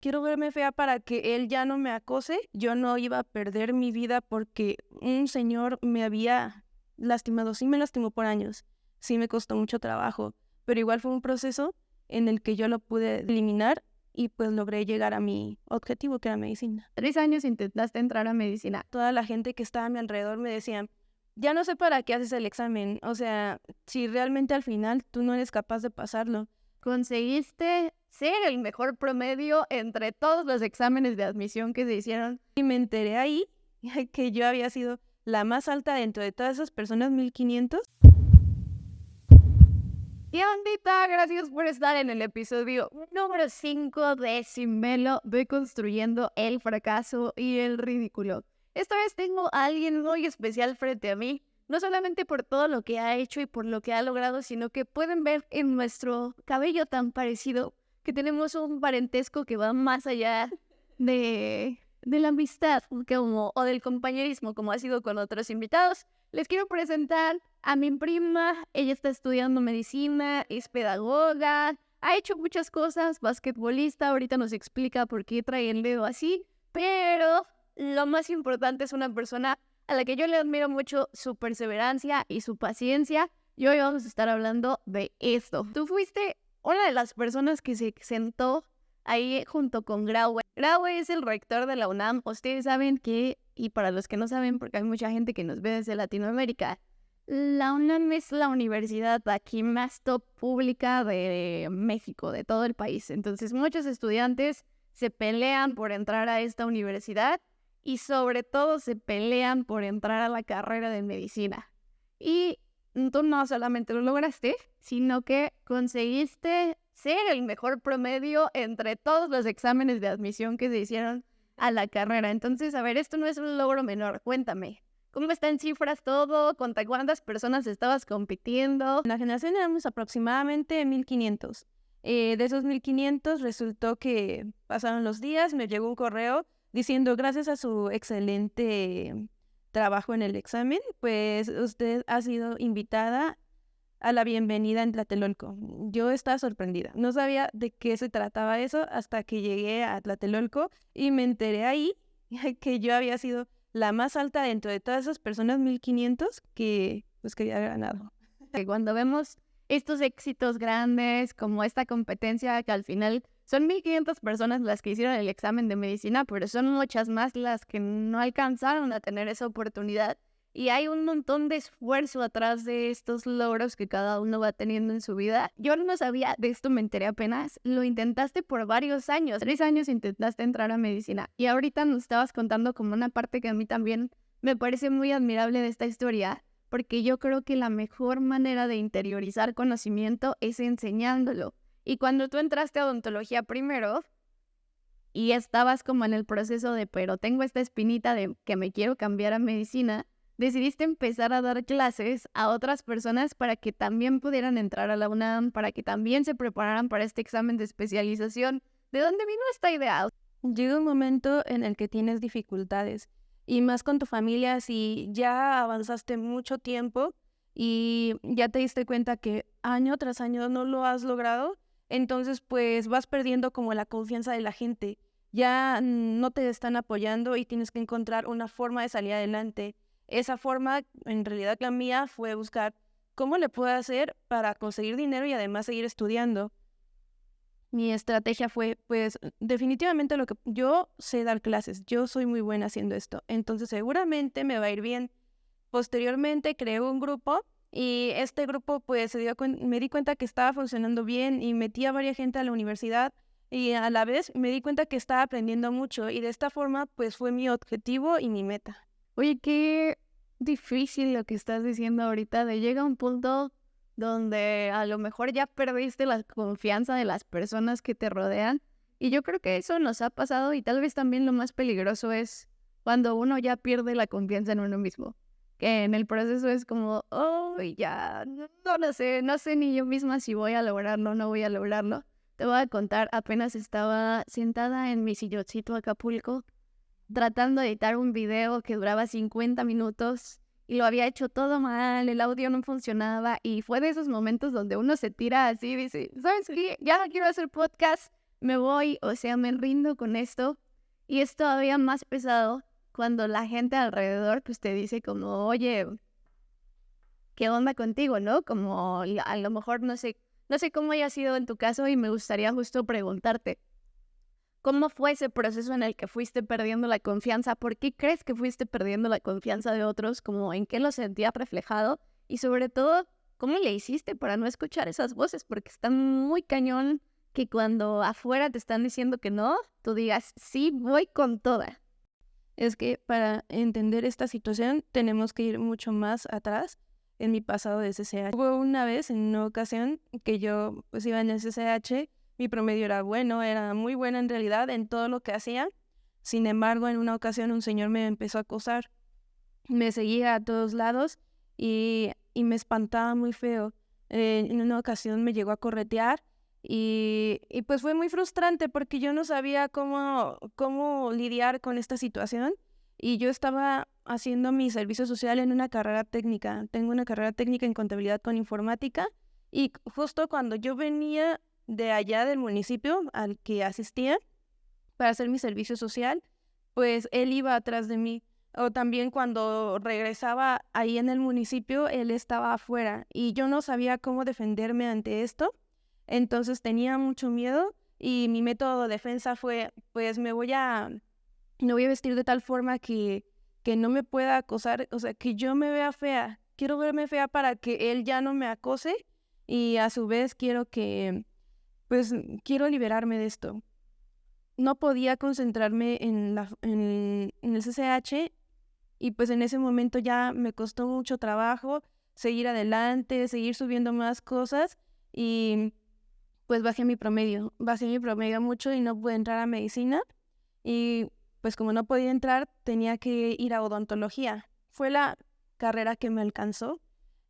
quiero verme fea para que él ya no me acose. Yo no iba a perder mi vida porque un señor me había lastimado. Sí me lastimó por años, sí me costó mucho trabajo, pero igual fue un proceso en el que yo lo pude eliminar y pues logré llegar a mi objetivo, que era medicina. 3 años intentaste entrar a medicina. Toda la gente que estaba a mi alrededor me decían, ya no sé para qué haces el examen, o sea, si realmente al final tú no eres capaz de pasarlo. Conseguiste ser el mejor promedio entre todos los exámenes de admisión que se hicieron. Y me enteré ahí que yo había sido la más alta dentro de todas esas personas, 1500. Y ondita, gracias por estar en el episodio número 5 de Sin Velo, Ve Construyendo el Fracaso y el Ridículo. Esta vez tengo a alguien muy especial frente a mí, no solamente por todo lo que ha hecho y por lo que ha logrado, sino que pueden ver en nuestro cabello tan parecido que tenemos un parentesco que va más allá de la amistad o del compañerismo, como ha sido con otros invitados. Les quiero presentar a mi prima. Ella está estudiando medicina, es pedagoga, ha hecho muchas cosas, basquetbolista, ahorita nos explica por qué trae el dedo así, pero lo más importante es una persona a la que yo le admiro mucho su perseverancia y su paciencia, y hoy vamos a estar hablando de esto. Tú fuiste una de las personas que se sentó ahí junto con Graue. Graue es el rector de la UNAM. Ustedes saben que, y para los que no saben, porque hay mucha gente que nos ve desde Latinoamérica, la UNAM es la universidad aquí más top pública de México, de todo el país. Entonces muchos estudiantes se pelean por entrar a esta universidad y sobre todo se pelean por entrar a la carrera de medicina. Y tú no solamente lo lograste, sino que conseguiste ser el mejor promedio entre todos los exámenes de admisión que se hicieron a la carrera. Entonces, a ver, esto no es un logro menor. Cuéntame, ¿cómo está en cifras todo? ¿Contra cuántas personas estabas compitiendo? En la generación éramos aproximadamente 1500. De esos 1500 resultó que pasaron los días, me llegó un correo diciendo, gracias a su excelente trabajo en el examen, pues usted ha sido invitada a la bienvenida en Tlatelolco. Yo estaba sorprendida. No sabía de qué se trataba eso hasta que llegué a Tlatelolco y me enteré ahí que yo había sido la más alta dentro de todas esas personas, 1500, que pues que había ganado. Que cuando vemos estos éxitos grandes, como esta competencia que al final son 1500 personas las que hicieron el examen de medicina, pero son muchas más las que no alcanzaron a tener esa oportunidad. Y hay un montón de esfuerzo atrás de estos logros que cada uno va teniendo en su vida. Yo no sabía de esto, me enteré apenas. Lo intentaste por varios años. 3 años intentaste entrar a medicina. Y ahorita nos estabas contando como una parte que a mí también me parece muy admirable de esta historia, porque yo creo que la mejor manera de interiorizar conocimiento es enseñándolo. Y cuando tú entraste a odontología primero y estabas como en el proceso de, pero tengo esta espinita de que me quiero cambiar a medicina, decidiste empezar a dar clases a otras personas para que también pudieran entrar a la UNAM, para que también se prepararan para este examen de especialización. ¿De dónde vino esta idea? Llega un momento en el que tienes dificultades y más con tu familia si ya avanzaste mucho tiempo y ya te diste cuenta que año tras año no lo has logrado, entonces pues vas perdiendo como la confianza de la gente. Ya no te están apoyando y tienes que encontrar una forma de salir adelante. Esa forma, en realidad la mía, fue buscar cómo le puedo hacer para conseguir dinero y además seguir estudiando. Mi estrategia fue, pues, definitivamente lo que yo sé dar clases, yo soy muy buena haciendo esto, entonces seguramente me va a ir bien. Posteriormente creé un grupo y este grupo, pues, me di cuenta que estaba funcionando bien y metí a varias gente a la universidad y a la vez me di cuenta que estaba aprendiendo mucho y de esta forma, pues, fue mi objetivo y mi meta. Oye, qué difícil lo que estás diciendo ahorita, de llega un punto donde a lo mejor ya perdiste la confianza de las personas que te rodean. Y yo creo que eso nos ha pasado, y tal vez también lo más peligroso es cuando uno ya pierde la confianza en uno mismo. Que en el proceso es como, oh, ya, no sé ni yo misma si voy a lograrlo o no voy a lograrlo. Te voy a contar, apenas estaba sentada en mi silloncito Acapulco, tratando de editar un video que duraba 50 minutos y lo había hecho todo mal, el audio no funcionaba y fue de esos momentos donde uno se tira así y dice, ¿sabes qué? Ya no quiero hacer podcast, me voy, o sea, me rindo con esto. Y es todavía más pesado cuando la gente alrededor pues te dice como, oye, ¿qué onda contigo, no? Como a lo mejor no sé cómo haya sido en tu caso y me gustaría justo preguntarte, ¿cómo fue ese proceso en el que fuiste perdiendo la confianza? ¿Por qué crees que fuiste perdiendo la confianza de otros? ¿Cómo en qué lo sentías reflejado? Y sobre todo, ¿cómo le hiciste para no escuchar esas voces? Porque está muy cañón que cuando afuera te están diciendo que no, tú digas, sí, voy con toda. Es que para entender esta situación tenemos que ir mucho más atrás en mi pasado de CCH. Hubo una vez, en una ocasión, que yo pues iba en el CCH, mi promedio era bueno, era muy bueno en realidad en todo lo que hacía. Sin embargo, en una ocasión un señor me empezó a acosar, me seguía a todos lados y me espantaba muy feo. En una ocasión me llegó a corretear y pues fue muy frustrante porque yo no sabía cómo lidiar con esta situación y yo estaba haciendo mi servicio social en una carrera técnica. Tengo una carrera técnica en contabilidad con informática y justo cuando yo venía de allá del municipio al que asistía para hacer mi servicio social, pues él iba atrás de mí. O también cuando regresaba ahí en el municipio, él estaba afuera y yo no sabía cómo defenderme ante esto. Entonces tenía mucho miedo y mi método de defensa fue, pues me voy a vestir de tal forma que no me pueda acosar, o sea, que yo me vea fea. Quiero verme fea para que él ya no me acose y a su vez pues quiero liberarme de esto. No podía concentrarme en el CCH y pues en ese momento ya me costó mucho trabajo seguir adelante, seguir subiendo más cosas y pues bajé mi promedio mucho y no pude entrar a medicina y pues como no podía entrar tenía que ir a odontología. Fue la carrera que me alcanzó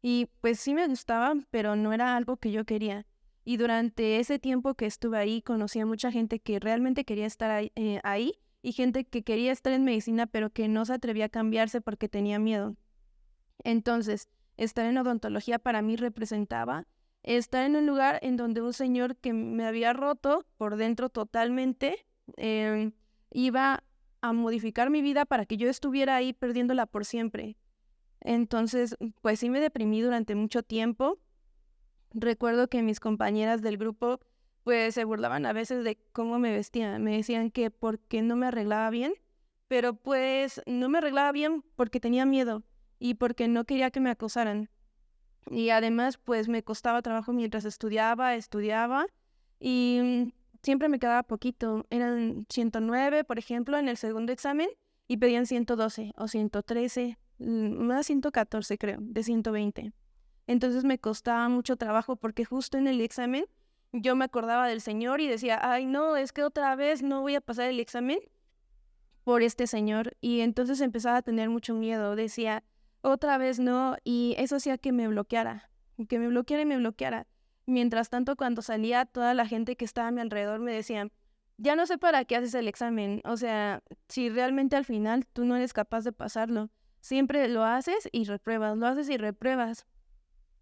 y pues sí me gustaba, pero no era algo que yo quería. Y durante ese tiempo que estuve ahí conocí a mucha gente que realmente quería estar ahí y gente que quería estar en medicina pero que no se atrevía a cambiarse porque tenía miedo. Entonces, estar en odontología para mí representaba estar en un lugar en donde un señor que me había roto por dentro totalmente eh, iba a modificar mi vida para que yo estuviera ahí perdiéndola por siempre. Entonces, pues sí me deprimí durante mucho tiempo. Recuerdo que mis compañeras del grupo pues se burlaban a veces de cómo me vestía. Me decían que por qué no me arreglaba bien, pero pues no me arreglaba bien porque tenía miedo y porque no quería que me acosaran. Y además pues me costaba trabajo mientras estudiaba y siempre me quedaba poquito. Eran 109, por ejemplo, en el segundo examen y pedían 112 o 113, más 114 creo, de 120. Entonces me costaba mucho trabajo porque justo en el examen yo me acordaba del señor y decía, ay no, es que otra vez no voy a pasar el examen por este señor. Y entonces empezaba a tener mucho miedo, decía, otra vez no, y eso hacía que me bloqueara y me bloqueara. Mientras tanto, cuando salía, toda la gente que estaba a mi alrededor me decían, ya no sé para qué haces el examen, o sea, si realmente al final tú no eres capaz de pasarlo, siempre lo haces y repruebas, lo haces y repruebas.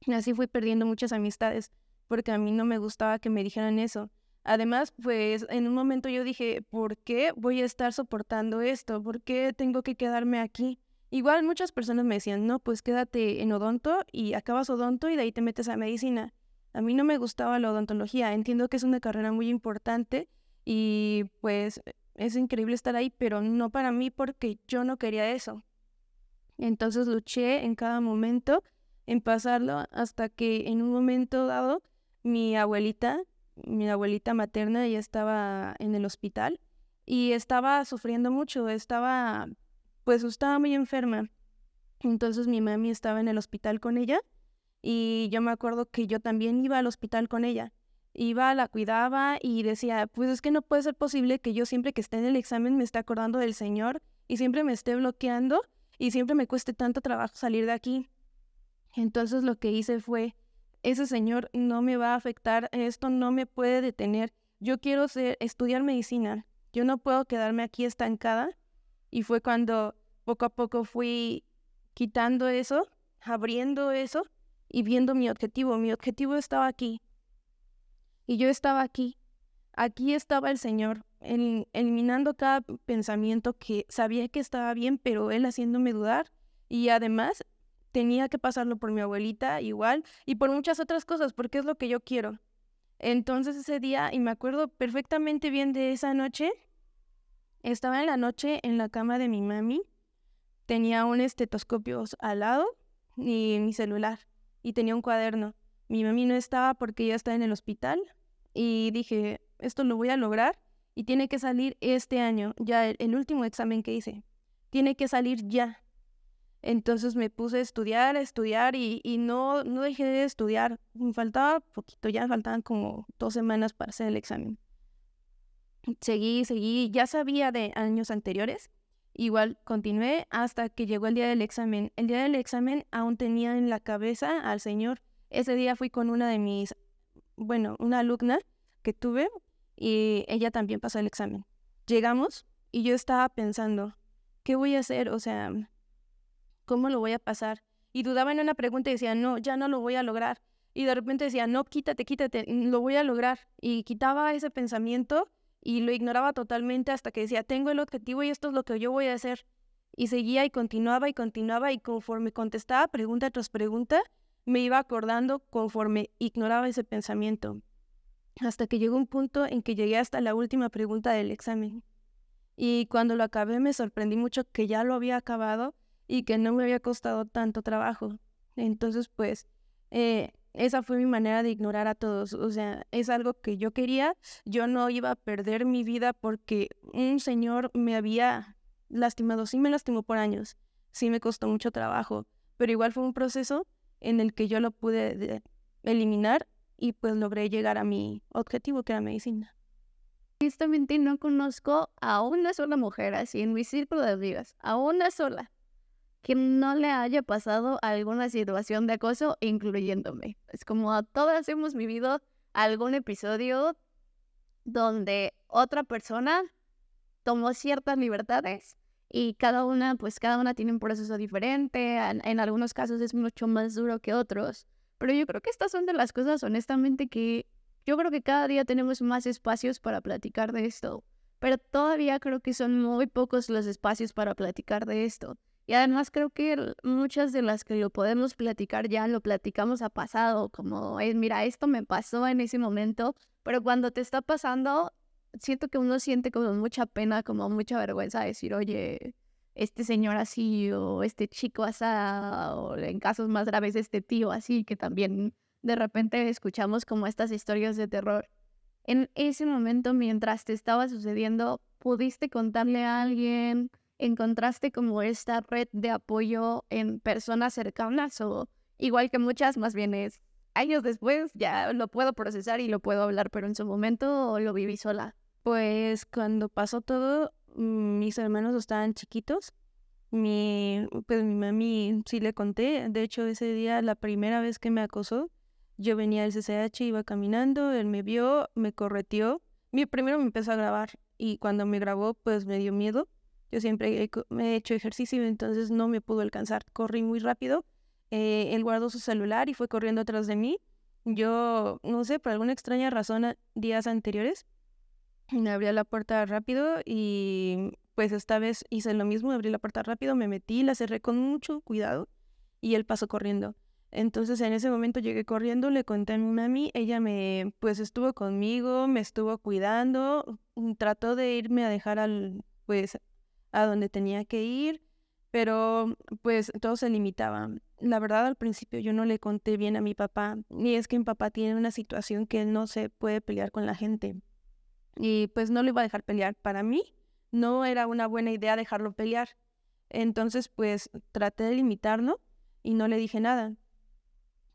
Y así fui perdiendo muchas amistades, porque a mí no me gustaba que me dijeran eso. Además, pues en un momento yo dije, ¿por qué voy a estar soportando esto? ¿Por qué tengo que quedarme aquí? Igual muchas personas me decían, no, pues quédate en odonto y acabas odonto y de ahí te metes a medicina. A mí no me gustaba la odontología, entiendo que es una carrera muy importante y pues es increíble estar ahí, pero no para mí porque yo no quería eso. Entonces luché en cada momento en pasarlo hasta que en un momento dado mi abuelita materna ya estaba en el hospital y estaba sufriendo mucho, estaba muy enferma. Entonces mi mami estaba en el hospital con ella y yo me acuerdo que yo también iba al hospital con ella. Iba, la cuidaba y decía, pues es que no puede ser posible que yo siempre que esté en el examen me esté acordando del señor y siempre me esté bloqueando y siempre me cueste tanto trabajo salir de aquí. Entonces lo que hice fue, ese señor no me va a afectar, esto no me puede detener. Yo quiero estudiar medicina, yo no puedo quedarme aquí estancada. Y fue cuando poco a poco fui quitando eso, abriendo eso y viendo mi objetivo. Mi objetivo estaba aquí y yo estaba aquí. aquí estaba el Señor, eliminando cada pensamiento que sabía que estaba bien, pero Él haciéndome dudar. Y además tenía que pasarlo por mi abuelita igual y por muchas otras cosas, porque es lo que yo quiero. Entonces ese día, y me acuerdo perfectamente bien de esa noche, estaba en la noche en la cama de mi mami, tenía un estetoscopio al lado y mi celular, y tenía un cuaderno. Mi mami no estaba porque ella estaba en el hospital, y dije, esto lo voy a lograr, y tiene que salir este año, ya el último examen que hice, tiene que salir ya. Entonces me puse a estudiar y no dejé de estudiar. Me faltaba poquito, ya me faltaban como 2 semanas para hacer el examen. Seguí, ya sabía de años anteriores. Igual continué hasta que llegó el día del examen. El día del examen aún tenía en la cabeza al Señor. Ese día fui con una alumna que tuve y ella también pasó el examen. Llegamos y yo estaba pensando, ¿qué voy a hacer? O sea, ¿cómo lo voy a pasar? Y dudaba en una pregunta y decía, no, ya no lo voy a lograr. Y de repente decía, no, quítate, lo voy a lograr. Y quitaba ese pensamiento y lo ignoraba totalmente hasta que decía, tengo el objetivo y esto es lo que yo voy a hacer. Y seguía y continuaba y conforme contestaba pregunta tras pregunta, me iba acordando conforme ignoraba ese pensamiento. Hasta que llegó un punto en que llegué hasta la última pregunta del examen. Y cuando lo acabé me sorprendí mucho que ya lo había acabado y que no me había costado tanto trabajo. Entonces, pues, esa fue mi manera de ignorar a todos. O sea, es algo que yo quería. Yo no iba a perder mi vida porque un señor me había lastimado. Sí me lastimó por años. Sí me costó mucho trabajo. Pero igual fue un proceso en el que yo lo pude eliminar y pues logré llegar a mi objetivo, que era medicina. Honestamente no conozco a una sola mujer así en mi círculo de amigas, a una sola, que no le haya pasado alguna situación de acoso, incluyéndome. Es como a todas hemos vivido algún episodio donde otra persona tomó ciertas libertades y cada una tiene un proceso diferente. En algunos casos es mucho más duro que otros, pero yo creo que estas son de las cosas, honestamente, que yo creo que cada día tenemos más espacios para platicar de esto, pero todavía creo que son muy pocos los espacios para platicar de esto. Y además creo que muchas de las que lo podemos platicar ya lo platicamos a pasado, como es, mira, esto me pasó en ese momento, pero cuando te está pasando, siento que uno siente como mucha pena, como mucha vergüenza de decir, oye, este señor así, o este chico así, o en casos más graves, este tío así, que también de repente escuchamos como estas historias de terror. En ese momento, mientras te estaba sucediendo, ¿pudiste contarle a alguien? ¿Encontraste como esta red de apoyo en personas cercanas? O igual que muchas, más bien es años después, ya lo puedo procesar y lo puedo hablar, pero en su momento lo viví sola. Pues cuando pasó todo, mis hermanos estaban chiquitos. Pues mi mami sí le conté. De hecho, ese día, la primera vez que me acosó, yo venía del CCH, iba caminando, él me vio, me correteó. Primero me empezó a grabar y cuando me grabó, pues me dio miedo. Yo siempre me he hecho ejercicio, entonces no me pudo alcanzar. Corrí muy rápido. Él guardó su celular y fue corriendo atrás de mí. Yo, no sé, por alguna extraña razón, días anteriores, me abría la puerta rápido y pues esta vez hice lo mismo, abrí la puerta rápido, me metí, la cerré con mucho cuidado y él pasó corriendo. Entonces en ese momento llegué corriendo, le conté a mi mami, ella pues estuvo conmigo, me estuvo cuidando, trató de irme a dejar pues a donde tenía que ir, pero pues todo se limitaba. La verdad, al principio yo no le conté bien a mi papá, y es que mi papá tiene una situación que él no se puede pelear con la gente. Y pues no lo iba a dejar pelear. Para mí no era una buena idea dejarlo pelear. Entonces pues traté de limitarlo y no le dije nada.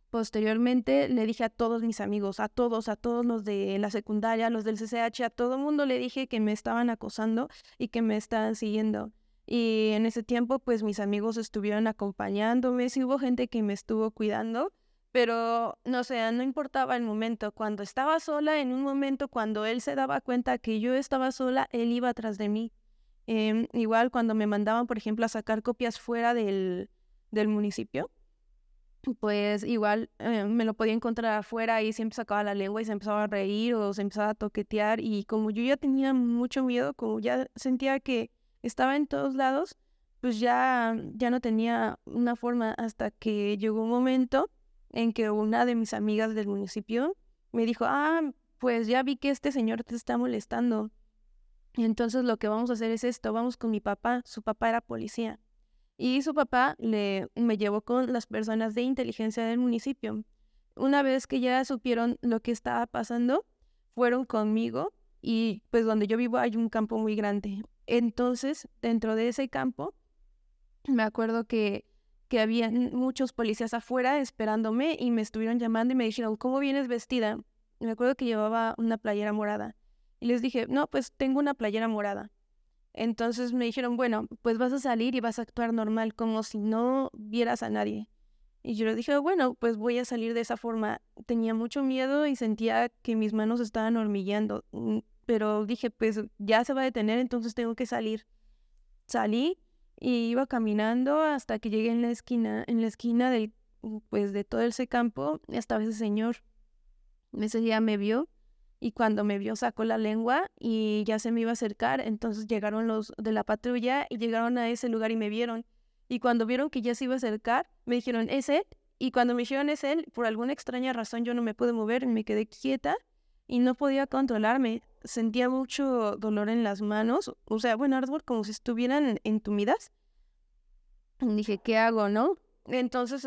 Posteriormente le dije a todos mis amigos, a todos los de la secundaria, los del CCH, a todo mundo le dije que me estaban acosando y que me estaban siguiendo. Y en ese tiempo pues mis amigos estuvieron acompañándome, sí hubo gente que me estuvo cuidando, pero no sé, no importaba el momento. Cuando estaba sola, en un momento cuando él se daba cuenta que yo estaba sola, él iba atrás de mí. Igual cuando me mandaban, por ejemplo, a sacar copias fuera del municipio, pues igual me lo podía encontrar afuera y siempre sacaba la lengua y se empezaba a reír o se empezaba a toquetear y como yo ya tenía mucho miedo, como ya sentía que estaba en todos lados, pues ya no tenía una forma hasta que llegó un momento en que una de mis amigas del municipio me dijo, pues ya vi que este señor te está molestando. Entonces lo que vamos a hacer es esto, vamos con mi papá, su papá era policía. Y su papá me llevó con las personas de inteligencia del municipio. Una vez que ya supieron lo que estaba pasando, fueron conmigo y pues donde yo vivo hay un campo muy grande. Entonces, dentro de ese campo, me acuerdo que había muchos policías afuera esperándome y me estuvieron llamando y me dijeron, ¿cómo vienes vestida? Y me acuerdo que llevaba una playera morada. Y les dije, no, pues tengo una playera morada. Entonces me dijeron, bueno, pues vas a salir y vas a actuar normal, como si no vieras a nadie. Y yo le dije, bueno, pues voy a salir de esa forma. Tenía mucho miedo y sentía que mis manos estaban hormigueando, pero dije, pues ya se va a detener, entonces tengo que salir. Salí y iba caminando hasta que llegué en la esquina pues de todo ese campo, y estaba ese señor. Ese día me vio y cuando me vio sacó la lengua y ya se me iba a acercar, entonces llegaron los de la patrulla y llegaron a ese lugar y me vieron. Y cuando vieron que ya se iba a acercar, me dijeron, ¿es él? Y cuando me dijeron, es él, por alguna extraña razón yo no me pude mover, me quedé quieta y no podía controlarme. Sentía mucho dolor en las manos, o sea, bueno, ardor como si estuvieran entumidas. Y dije, ¿qué hago, no? Entonces,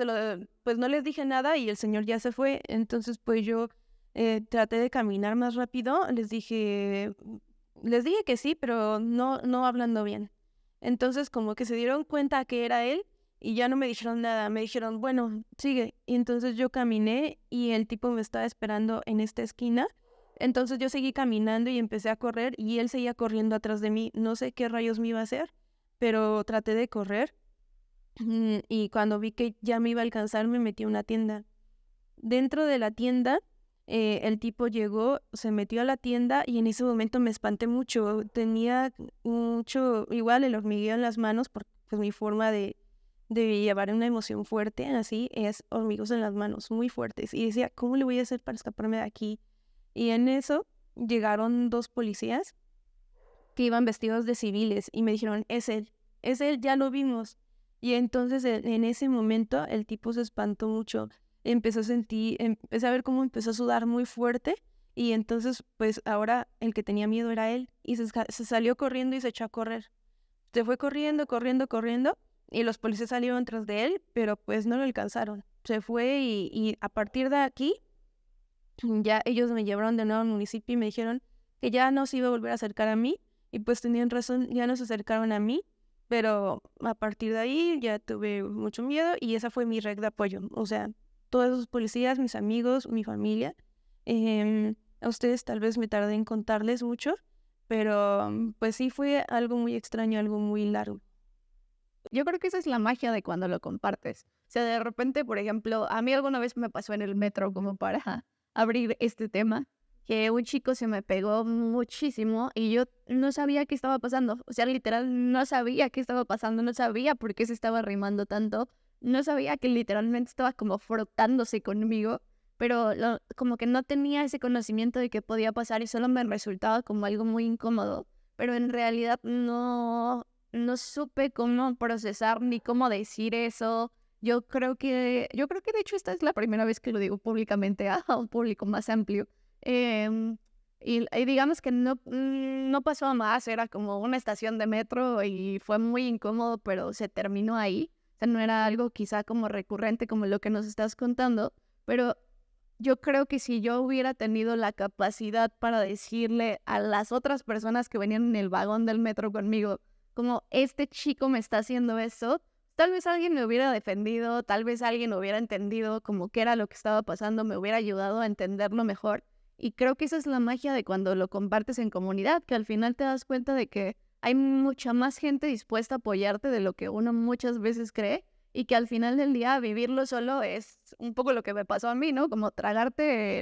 pues no les dije nada y el señor ya se fue. Entonces, pues yo traté de caminar más rápido. Les dije que sí, pero no hablando bien. Entonces, como que se dieron cuenta que era él y ya no me dijeron nada. Me dijeron, bueno, sigue. Y entonces yo caminé y el tipo me estaba esperando en esta esquina. Entonces yo seguí caminando y empecé a correr y él seguía corriendo atrás de mí. No sé qué rayos me iba a hacer, pero traté de correr. Y cuando vi que ya me iba a alcanzar, me metí a una tienda. Dentro de la tienda, el tipo llegó, se metió a la tienda y en ese momento me espanté mucho. Tenía mucho, igual el hormigueo en las manos, porque pues mi forma de llevar una emoción fuerte, así, es hormigos en las manos, muy fuertes. Y decía, ¿cómo le voy a hacer para escaparme de aquí? Y en eso llegaron dos policías que iban vestidos de civiles y me dijeron, es él, ya lo vimos. Y entonces en ese momento el tipo se espantó mucho, empecé a ver cómo empezó a sudar muy fuerte y entonces pues ahora el que tenía miedo era él y se salió corriendo y se echó a correr. Se fue corriendo, corriendo, corriendo y los policías salieron tras de él, pero pues no lo alcanzaron. Se fue y a partir de aquí ya ellos me llevaron de nuevo al municipio y me dijeron que ya no se iba a volver a acercar a mí y pues tenían razón, ya no se acercaron a mí, pero a partir de ahí ya tuve mucho miedo y esa fue mi red de apoyo. O sea, todos los policías, mis amigos, mi familia, a ustedes tal vez me tardé en contarles mucho, pero pues sí fue algo muy extraño, algo muy largo. Yo creo que esa es la magia de cuando lo compartes. O sea, de repente, por ejemplo, a mí alguna vez me pasó en el metro como para abrir este tema, que un chico se me pegó muchísimo y yo no sabía qué estaba pasando. O sea, literal, no sabía qué estaba pasando, no sabía por qué se estaba arrimando tanto, no sabía que literalmente estaba como frotándose conmigo, pero como que no tenía ese conocimiento de qué podía pasar y solo me resultaba como algo muy incómodo. Pero en realidad no supe cómo procesar ni cómo decir eso. Yo creo que de hecho esta es la primera vez que lo digo públicamente a un público más amplio. Em, y digamos que no pasó a más, era como una estación de metro y fue muy incómodo, pero se terminó ahí. O sea, no era algo quizá como recurrente como lo que nos estás contando, pero yo creo que si yo hubiera tenido la capacidad para decirle a las otras personas que venían en el vagón del metro conmigo, como este chico me está haciendo eso, tal vez alguien me hubiera defendido, tal vez alguien hubiera entendido como qué era lo que estaba pasando, me hubiera ayudado a entenderlo mejor. Y creo que esa es la magia de cuando lo compartes en comunidad, que al final te das cuenta de que hay mucha más gente dispuesta a apoyarte de lo que uno muchas veces cree y que al final del día vivirlo solo es un poco lo que me pasó a mí, ¿no? Como tragarte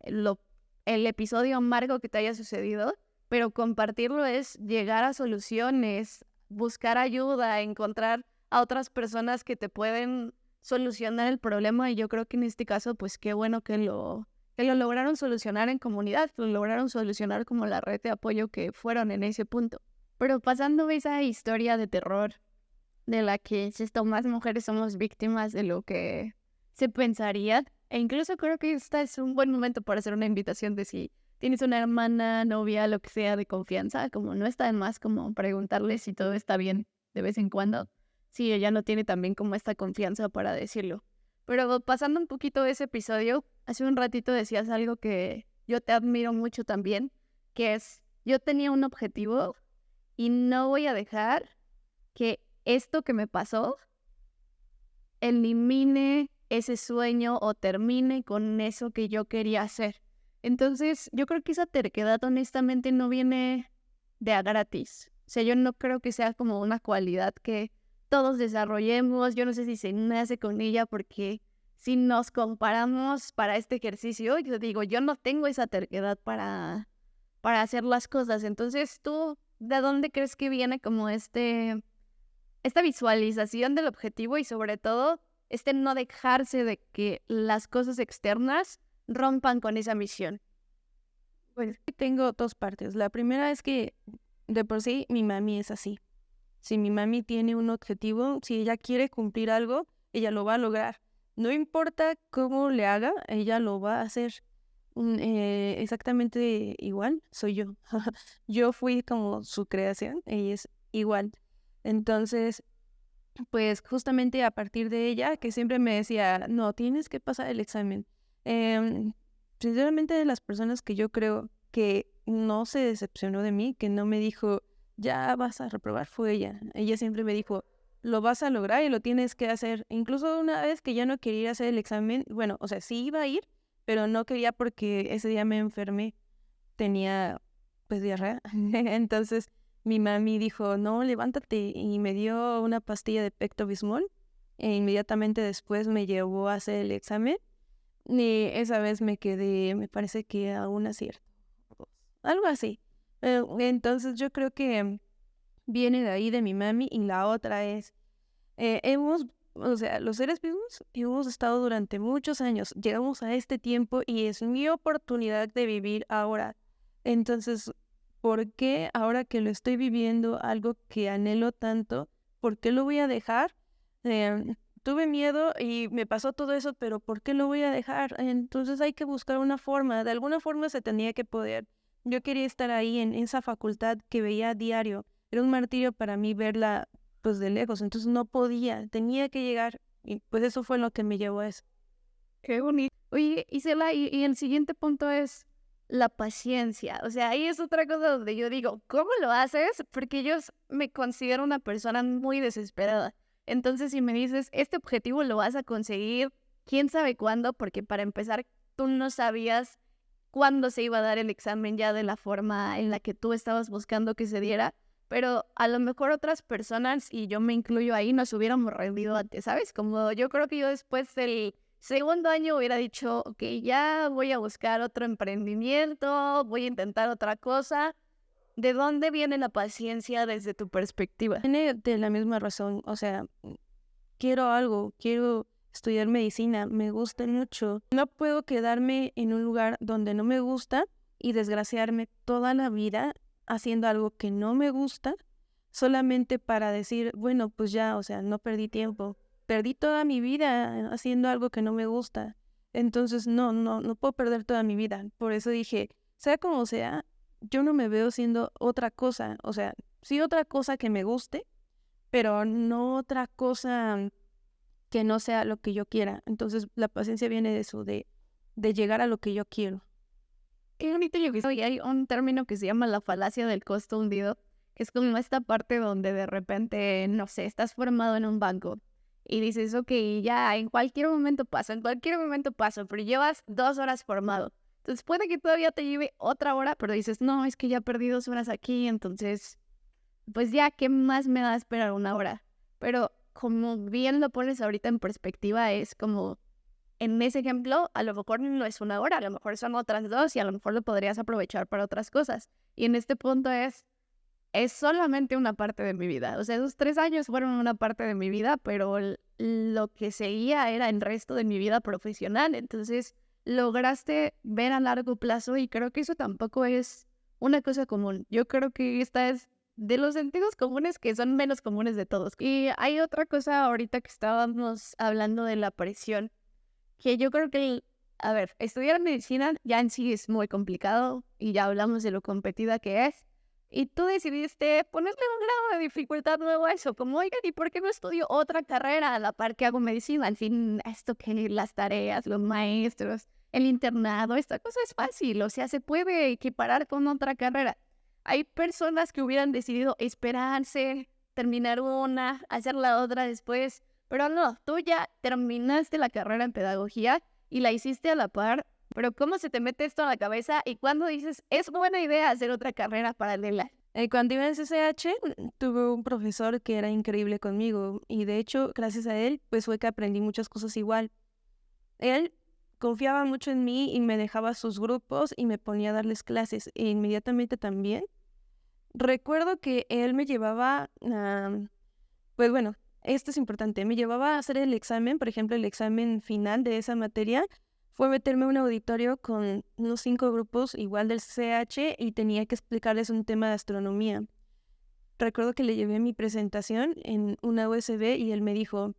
el episodio amargo que te haya sucedido, pero compartirlo es llegar a soluciones, buscar ayuda, encontrar a otras personas que te pueden solucionar el problema y yo creo que en este caso, pues qué bueno que lo lograron solucionar en comunidad, lo lograron solucionar como la red de apoyo que fueron en ese punto. Pero pasando esa historia de terror de la que esto, más mujeres somos víctimas de lo que se pensaría, e incluso creo que este es un buen momento para hacer una invitación de si tienes una hermana, novia, lo que sea de confianza, como no está de más como preguntarle si todo está bien de vez en cuando, si ella no tiene también como esta confianza para decirlo. Pero pasando un poquito de ese episodio, hace un ratito decías algo que yo te admiro mucho también, que es, yo tenía un objetivo y no voy a dejar que esto que me pasó elimine ese sueño o termine con eso que yo quería hacer. Entonces, yo creo que esa terquedad honestamente no viene de a gratis. O sea, yo no creo que sea como una cualidad que todos desarrollemos. Yo no sé si se nace con ella porque si nos comparamos para este ejercicio, yo digo, yo no tengo esa terquedad para hacer las cosas. Entonces, ¿tú de dónde crees que viene como esta visualización del objetivo y sobre todo no dejarse de que las cosas externas rompan con esa misión? Pues tengo dos partes. La primera es que de por sí mi mami es así. Si mi mami tiene un objetivo, si ella quiere cumplir algo, ella lo va a lograr. No importa cómo le haga, ella lo va a hacer. Exactamente igual soy yo. Yo fui como su creación, ella es igual. Entonces, pues justamente a partir de ella, que siempre me decía, no, tienes que pasar el examen. Sinceramente, de las personas que yo creo que no se decepcionó de mí, que no me dijo, ya vas a reprobar, fue ella. Ella siempre me dijo, lo vas a lograr y lo tienes que hacer. Incluso una vez que ya no quería ir a hacer el examen, bueno, o sea, sí iba a ir, pero no quería porque ese día me enfermé, tenía pues diarrea. Entonces mi mami dijo, no, levántate, y me dio una pastilla de Pepto-Bismol e inmediatamente después me llevó a hacer el examen y esa vez me quedé, me parece que a un acierto, algo así. Entonces yo creo que viene de ahí de mi mami y la otra es, o sea, los seres vivos hemos estado durante muchos años, llegamos a este tiempo y es mi oportunidad de vivir ahora. Entonces, ¿por qué ahora que lo estoy viviendo, algo que anhelo tanto, por qué lo voy a dejar? Tuve miedo y me pasó todo eso, pero ¿por qué lo voy a dejar? Entonces hay que buscar una forma, de alguna forma se tenía que poder. Yo quería estar ahí en esa facultad que veía a diario. Era un martirio para mí verla pues de lejos, entonces no podía, tenía que llegar y pues eso fue lo que me llevó a eso. Qué bonito. Oye, Isela, y el siguiente punto es la paciencia. O sea, ahí es otra cosa donde yo digo, ¿cómo lo haces? Porque yo me considero una persona muy desesperada. Entonces, si me dices, este objetivo lo vas a conseguir, quién sabe cuándo, porque para empezar, tú no sabías cuándo se iba a dar el examen ya de la forma en la que tú estabas buscando que se diera, pero a lo mejor otras personas, y yo me incluyo ahí, nos hubiéramos rendido antes, ¿sabes? Como yo creo que yo después del segundo año hubiera dicho, ok, ya voy a buscar otro emprendimiento, voy a intentar otra cosa. ¿De dónde viene la paciencia desde tu perspectiva? Viene de la misma razón, o sea, quiero algo, quiero estudiar medicina, me gusta mucho. No puedo quedarme en un lugar donde no me gusta y desgraciarme toda la vida haciendo algo que no me gusta solamente para decir, bueno, pues ya, o sea, no perdí tiempo. Perdí toda mi vida haciendo algo que no me gusta. Entonces, no puedo perder toda mi vida. Por eso dije, sea como sea, yo no me veo siendo otra cosa. O sea, sí otra cosa que me guste, pero no otra cosa que no sea lo que yo quiera. Entonces, la paciencia viene de eso, de llegar a lo que yo quiero. Qué bonito yo que y hay un término que se llama la falacia del costo hundido, que es como esta parte donde de repente, no sé, estás formado en un banco y dices, ok, ya en cualquier momento paso, pero llevas 2 horas formado. Entonces puede que todavía te lleve otra hora, pero dices, no, es que ya perdí 2 horas aquí, entonces, pues ya, ¿qué más me da esperar una hora? Pero como bien lo pones ahorita en perspectiva, es como, en ese ejemplo, a lo mejor no es una hora, a lo mejor son otras 2 y a lo mejor lo podrías aprovechar para otras cosas. Y en este punto es solamente una parte de mi vida. O sea, esos 3 años fueron una parte de mi vida, pero lo que seguía era el resto de mi vida profesional. Entonces, lograste ver a largo plazo y creo que eso tampoco es una cosa común. Yo creo que esta es de los sentidos comunes que son menos comunes de todos. Y hay otra cosa ahorita que estábamos hablando de la presión, que yo creo que, a ver, estudiar medicina ya en sí es muy complicado y ya hablamos de lo competida que es. Y tú decidiste ponerle un grado de dificultad nuevo a eso, como, oigan, ¿y por qué no estudio otra carrera a la par que hago medicina? Al fin, esto que las tareas, los maestros, el internado, esta cosa es fácil, o sea, se puede equiparar con otra carrera. Hay personas que hubieran decidido esperarse, terminar una, hacer la otra después, pero no, tú ya terminaste la carrera en pedagogía y la hiciste a la par. Pero ¿cómo se te mete esto a la cabeza y cuándo dices, es buena idea hacer otra carrera paralela? Cuando iba en CCH, tuve un profesor que era increíble conmigo y de hecho, gracias a él, pues fue que aprendí muchas cosas igual. Él confiaba mucho en mí y me dejaba sus grupos y me ponía a darles clases e inmediatamente también. Recuerdo que él me llevaba, pues bueno, esto es importante, me llevaba a hacer el examen, por ejemplo, el examen final de esa materia fue meterme a un auditorio con unos 5 grupos igual del CCH y tenía que explicarles un tema de astronomía. Recuerdo que le llevé mi presentación en una USB y él me dijo,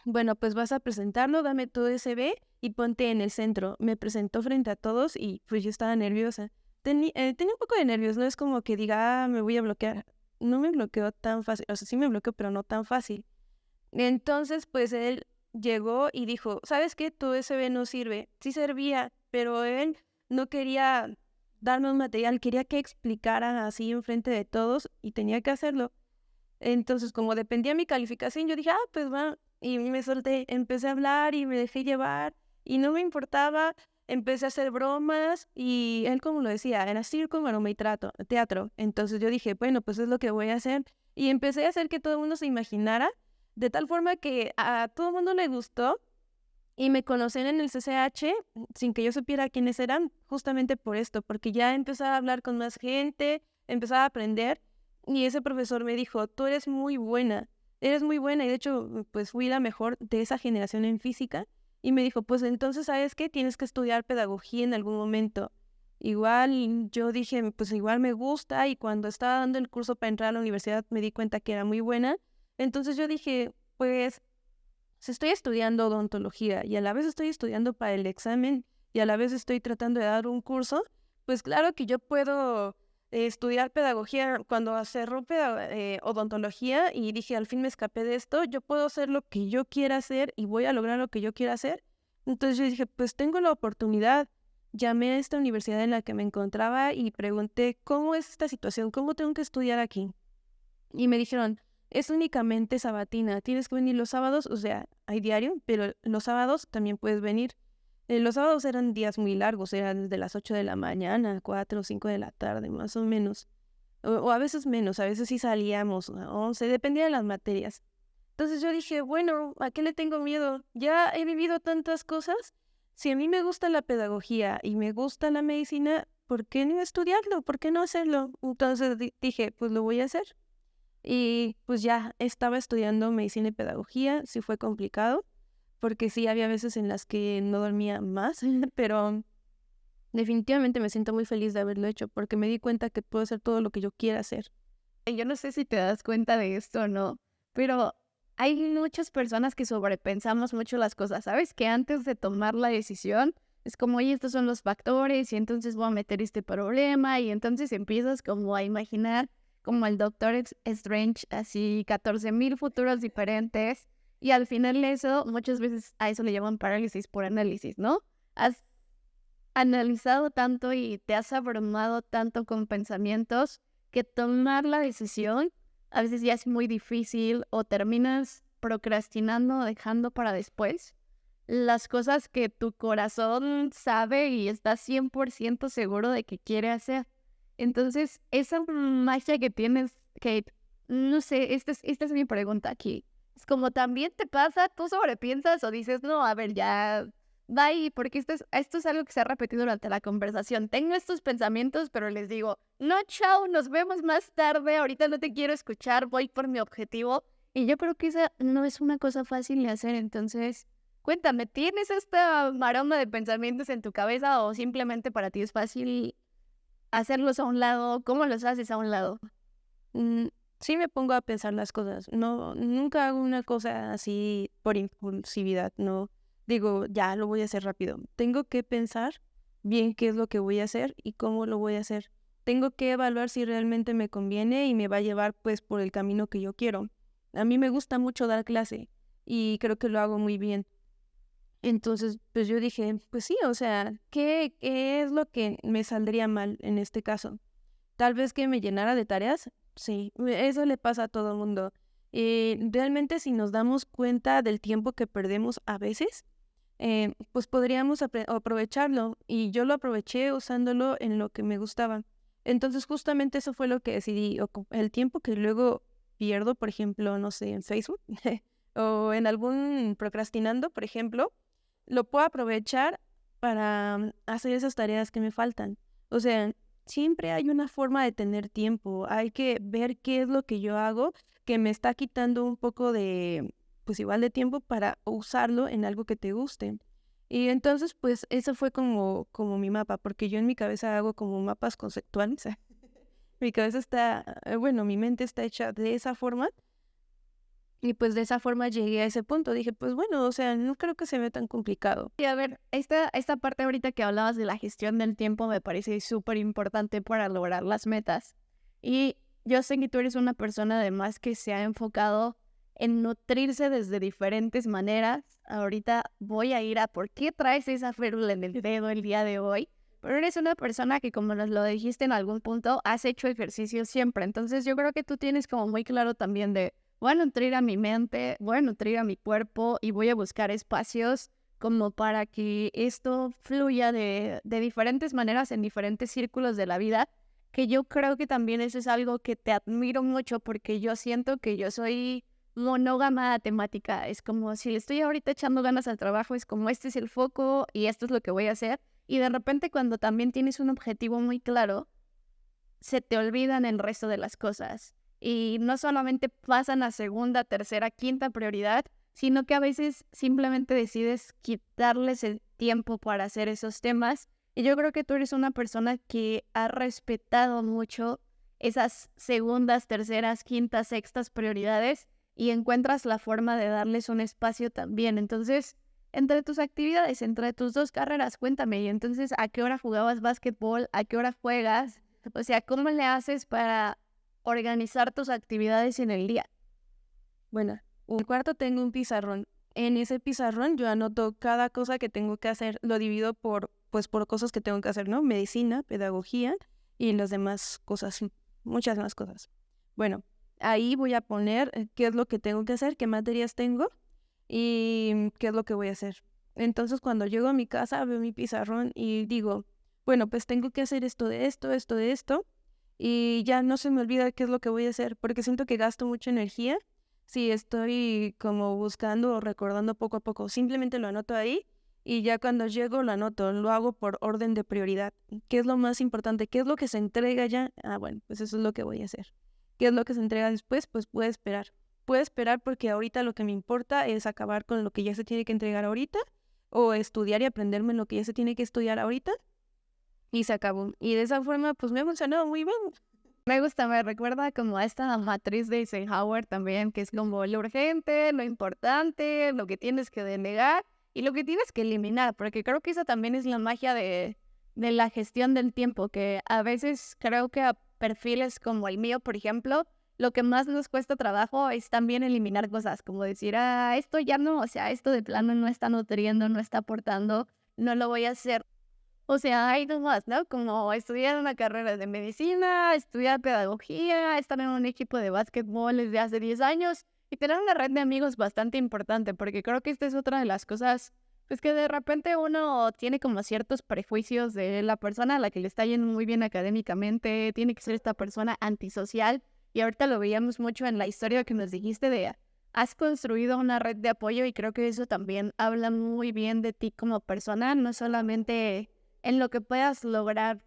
bueno, pues vas a presentarlo, dame tu USB y ponte en el centro. Me presentó frente a todos y pues yo estaba nerviosa. Tenía un poco de nervios, no es como que diga, me voy a bloquear. No me bloqueó tan fácil, o sea, sí me bloqueó, pero no tan fácil. Entonces, pues él llegó y dijo, ¿sabes qué? Tu USB no sirve. Sí servía, pero él no quería darme un material, quería que explicara así enfrente de todos y tenía que hacerlo. Entonces, como dependía de mi calificación, yo dije, pues va, y me solté, empecé a hablar y me dejé llevar y no me importaba, empecé a hacer bromas y él, como lo decía, era circo, maroma y teatro. Entonces yo dije, bueno, pues es lo que voy a hacer y empecé a hacer que todo el mundo se imaginara de tal forma que a todo el mundo le gustó y me conocían en el CCH sin que yo supiera quiénes eran, justamente por esto, porque ya empezaba a hablar con más gente, empezaba a aprender y ese profesor me dijo, tú eres muy buena y de hecho pues fui la mejor de esa generación en física y me dijo, pues entonces ¿sabes qué? Tienes que estudiar pedagogía en algún momento. Igual yo dije, pues igual me gusta y cuando estaba dando el curso para entrar a la universidad me di cuenta que era muy buena. Entonces yo dije, pues, si estoy estudiando odontología y a la vez estoy estudiando para el examen y a la vez estoy tratando de dar un curso, pues claro que yo puedo estudiar pedagogía cuando cerró odontología y dije, al fin me escapé de esto, yo puedo hacer lo que yo quiera hacer y voy a lograr lo que yo quiera hacer. Entonces yo dije, pues tengo la oportunidad. Llamé a esta universidad en la que me encontraba y pregunté, ¿cómo es esta situación? ¿Cómo tengo que estudiar aquí? Y me dijeron, es únicamente sabatina, tienes que venir los sábados, o sea, hay diario, pero los sábados también puedes venir. Los sábados eran días muy largos, eran desde las 8 de la mañana, 4 o 5 de la tarde, más o menos. O a veces menos, a veces sí salíamos a 11, dependía de las materias. Entonces yo dije, bueno, ¿a qué le tengo miedo? Ya he vivido tantas cosas. Si a mí me gusta la pedagogía y me gusta la medicina, ¿por qué no estudiarlo? ¿Por qué no hacerlo? Entonces dije, pues lo voy a hacer. Y pues ya estaba estudiando medicina y pedagogía, sí fue complicado, porque sí había veces en las que no dormía más, pero definitivamente me siento muy feliz de haberlo hecho, porque me di cuenta que puedo hacer todo lo que yo quiera hacer. Yo no sé si te das cuenta de esto o no, pero hay muchas personas que sobrepensamos mucho las cosas, ¿sabes? Que antes de tomar la decisión es como, oye, estos son los factores y entonces voy a meter este problema y entonces empiezas como a imaginar como el Doctor Strange, así 14,000 futuros diferentes y al final eso, muchas veces a eso le llaman parálisis por análisis, ¿no? Has analizado tanto y te has abrumado tanto con pensamientos que tomar la decisión a veces ya es muy difícil o terminas procrastinando o dejando para después las cosas que tu corazón sabe y está 100% seguro de que quiere hacer. Entonces, esa magia que tienes, que, no sé, esta es mi pregunta aquí. Es como también te pasa, tú sobrepiensas o dices, no, a ver, ya, bye, porque esto es algo que se ha repetido durante la conversación. Tengo estos pensamientos, pero les digo, no, chao, nos vemos más tarde, ahorita no te quiero escuchar, voy por mi objetivo. Y yo creo que esa no es una cosa fácil de hacer. Entonces, cuéntame, ¿tienes esta maroma de pensamientos en tu cabeza o simplemente para ti es fácil hacerlos a un lado? ¿Cómo los haces a un lado? Mm, sí me pongo a pensar las cosas. No, nunca hago una cosa así por impulsividad. No digo, ya lo voy a hacer rápido. Tengo que pensar bien qué es lo que voy a hacer y cómo lo voy a hacer. Tengo que evaluar si realmente me conviene y me va a llevar pues por el camino que yo quiero. A mí me gusta mucho dar clase y creo que lo hago muy bien. Entonces, pues yo dije, pues sí, o sea, ¿qué es lo que me saldría mal en este caso? Tal vez que me llenara de tareas, sí, eso le pasa a todo el mundo. Realmente si nos damos cuenta del tiempo que perdemos a veces, pues podríamos aprovecharlo y yo lo aproveché usándolo en lo que me gustaba. Entonces justamente eso fue lo que decidí, el tiempo que luego pierdo, por ejemplo, no sé, en Facebook o en algún procrastinando, por ejemplo, lo puedo aprovechar para hacer esas tareas que me faltan. O sea, siempre hay una forma de tener tiempo. Hay que ver qué es lo que yo hago que me está quitando un poco de, pues igual de tiempo para usarlo en algo que te guste. Y entonces, pues eso fue como mi mapa, porque yo en mi cabeza hago como mapas conceptuales. Mi cabeza está, bueno, mi mente está hecha de esa forma. Y pues de esa forma llegué a ese punto. Dije, pues bueno, o sea, no creo que se vea tan complicado. Y a ver, esta parte ahorita que hablabas de la gestión del tiempo me parece súper importante para lograr las metas. Y yo sé que tú eres una persona además que se ha enfocado en nutrirse desde diferentes maneras. Ahorita voy a ir a por qué traes esa férula en el dedo el día de hoy. Pero eres una persona que, como nos lo dijiste en algún punto, has hecho ejercicio siempre. Entonces yo creo que tú tienes como muy claro también de voy a nutrir a mi mente, voy a nutrir a mi cuerpo y voy a buscar espacios como para que esto fluya de diferentes maneras en diferentes círculos de la vida, que yo creo que también eso es algo que te admiro mucho porque yo siento que yo soy monógama temática. Es como si le estoy ahorita echando ganas al trabajo, es como este es el foco y esto es lo que voy a hacer. Y de repente cuando también tienes un objetivo muy claro, se te olvidan el resto de las cosas. Y no solamente pasan a segunda, tercera, quinta prioridad, sino que a veces simplemente decides quitarles el tiempo para hacer esos temas. Y yo creo que tú eres una persona que ha respetado mucho esas segundas, terceras, quintas, sextas prioridades y encuentras la forma de darles un espacio también. Entonces, entre tus actividades, entre tus dos carreras, cuéntame, y entonces, ¿a qué hora jugabas básquetbol? ¿A qué hora juegas? O sea, ¿cómo le haces para organizar tus actividades en el día? Bueno, en el cuarto tengo un pizarrón. En ese pizarrón yo anoto cada cosa que tengo que hacer. Lo divido pues por cosas que tengo que hacer, ¿no? Medicina, pedagogía y las demás cosas, muchas más cosas. Bueno, ahí voy a poner qué es lo que tengo que hacer, qué materias tengo y qué es lo que voy a hacer. Entonces, cuando llego a mi casa, veo mi pizarrón y digo, bueno, pues tengo que hacer esto de esto, esto de esto, y ya no se me olvida qué es lo que voy a hacer, porque siento que gasto mucha energía si estoy como buscando o recordando poco a poco. Simplemente lo anoto ahí y ya cuando llego lo anoto, lo hago por orden de prioridad. ¿Qué es lo más importante? ¿Qué es lo que se entrega ya? Ah, bueno, pues eso es lo que voy a hacer. ¿Qué es lo que se entrega después? Pues puede esperar. Puede esperar porque ahorita lo que me importa es acabar con lo que ya se tiene que entregar ahorita o estudiar y aprenderme lo que ya se tiene que estudiar ahorita y se acabó. Y de esa forma pues me ha funcionado muy bien. Me gusta, me recuerda como a esta matriz de Eisenhower también, que es como lo urgente, lo importante, lo que tienes que delegar y lo que tienes que eliminar, porque creo que esa también es la magia de la gestión del tiempo, que a veces creo que a perfiles como el mío, por ejemplo, lo que más nos cuesta trabajo es también eliminar cosas, como decir, esto ya no, o sea, esto de plano no está nutriendo, no está aportando, no lo voy a hacer. O sea, hay nomás, ¿no? Como estudiar una carrera de medicina, estudiar pedagogía, estar en un equipo de básquetbol desde hace 10 años y tener una red de amigos bastante importante, porque creo que esta es otra de las cosas, pues que de repente uno tiene como ciertos prejuicios de la persona a la que le está yendo muy bien académicamente, tiene que ser esta persona antisocial, y ahorita lo veíamos mucho en la historia que nos dijiste de has construido una red de apoyo y creo que eso también habla muy bien de ti como persona, no solamente en lo que puedas lograr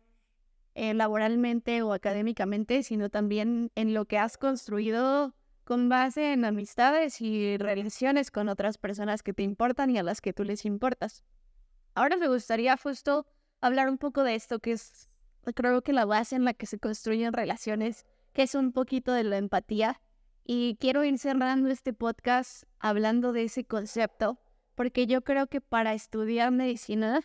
laboralmente o académicamente, sino también en lo que has construido con base en amistades y relaciones con otras personas que te importan y a las que tú les importas. Ahora me gustaría justo hablar un poco de esto, que es, creo que la base en la que se construyen relaciones, que es un poquito de la empatía. Y quiero ir cerrando este podcast hablando de ese concepto, porque yo creo que para estudiar medicina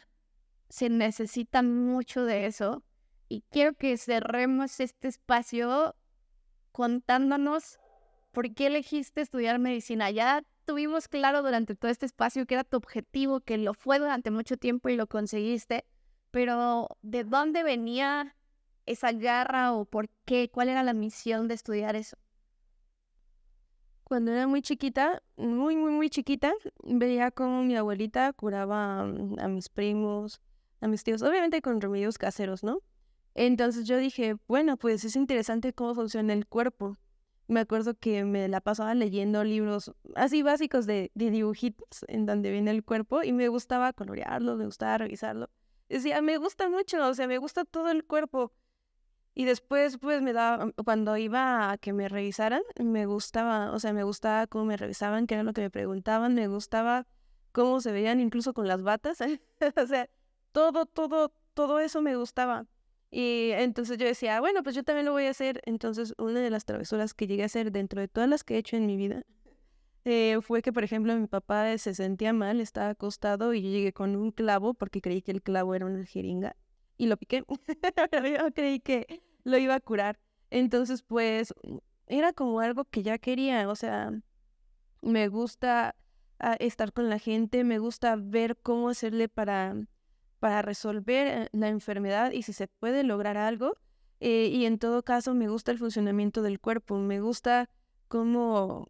se necesita mucho de eso. Y quiero que cerremos este espacio contándonos por qué elegiste estudiar medicina. Ya tuvimos claro durante todo este espacio que era tu objetivo, que lo fue durante mucho tiempo y lo conseguiste, pero ¿de dónde venía esa garra o por qué? ¿Cuál era la misión de estudiar eso? Cuando era muy chiquita, muy, muy, muy chiquita, veía cómo mi abuelita curaba a mis primos, a mis tíos, obviamente con remedios caseros, ¿no? Entonces yo dije, bueno, pues es interesante cómo funciona el cuerpo. Me acuerdo que me la pasaba leyendo libros así básicos de dibujitos en donde viene el cuerpo y me gustaba colorearlo, me gustaba revisarlo. Decía, me gusta mucho, o sea, me gusta todo el cuerpo. Y después, pues, cuando iba a que me revisaran, me gustaba, o sea, me gustaba cómo me revisaban, qué era lo que me preguntaban, me gustaba cómo se veían incluso con las batas, o sea, todo eso me gustaba. Y entonces yo decía, bueno, pues yo también lo voy a hacer. Entonces, una de las travesuras que llegué a hacer dentro de todas las que he hecho en mi vida, fue que, por ejemplo, mi papá se sentía mal, estaba acostado y yo llegué con un clavo porque creí que el clavo era una jeringa y lo piqué. Pero yo creí que lo iba a curar. Entonces, pues, era como algo que ya quería. O sea, me gusta estar con la gente, me gusta ver cómo hacerle para resolver la enfermedad y si se puede lograr algo. Y en todo caso, me gusta el funcionamiento del cuerpo, me gusta cómo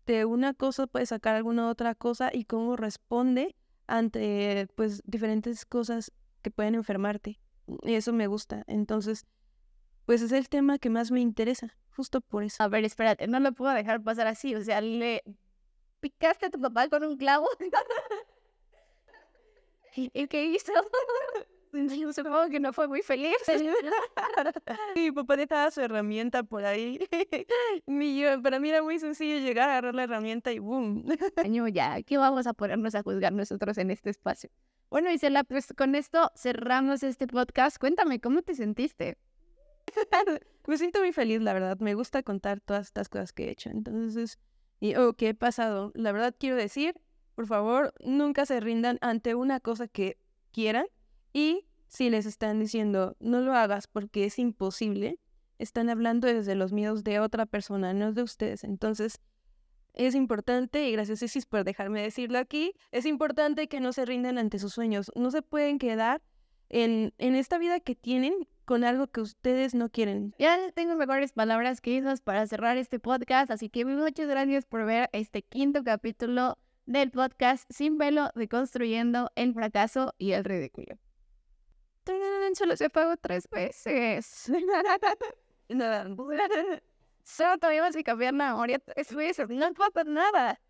de una cosa puedes sacar alguna otra cosa y cómo responde ante pues diferentes cosas que pueden enfermarte. Y eso me gusta. Entonces, pues es el tema que más me interesa, justo por eso. A ver, espérate, no lo puedo dejar pasar así. O sea, ¿le picaste a tu papá con un clavo? ¿Y qué hizo? Supongo que no fue muy feliz. Mi papá dejaba su herramienta por ahí. Para mí era muy sencillo llegar, agarrar la herramienta y ¡boom! Año ya, ¿qué vamos a ponernos a juzgar nosotros en este espacio? Bueno, Isela, pues con esto cerramos este podcast. Cuéntame, ¿cómo te sentiste? Me siento muy feliz, la verdad. Me gusta contar todas estas cosas que he hecho. Entonces, ¿qué he pasado? La verdad quiero decir, por favor, nunca se rindan ante una cosa que quieran. Y si les están diciendo, no lo hagas porque es imposible, están hablando desde los miedos de otra persona, no de ustedes. Entonces, es importante, y gracias Isis por dejarme decirlo aquí, es importante que no se rindan ante sus sueños. No se pueden quedar en esta vida que tienen con algo que ustedes no quieren. Ya tengo mejores palabras que esas para cerrar este podcast, así que muchas gracias por ver este 5º capítulo del podcast Sin Velo, Deconstruyendo el Fracaso y el Ridículo. Solo se apagó 3 veces. Solo tuvimos que cambiar la memoria 3 veces. No pasa nada.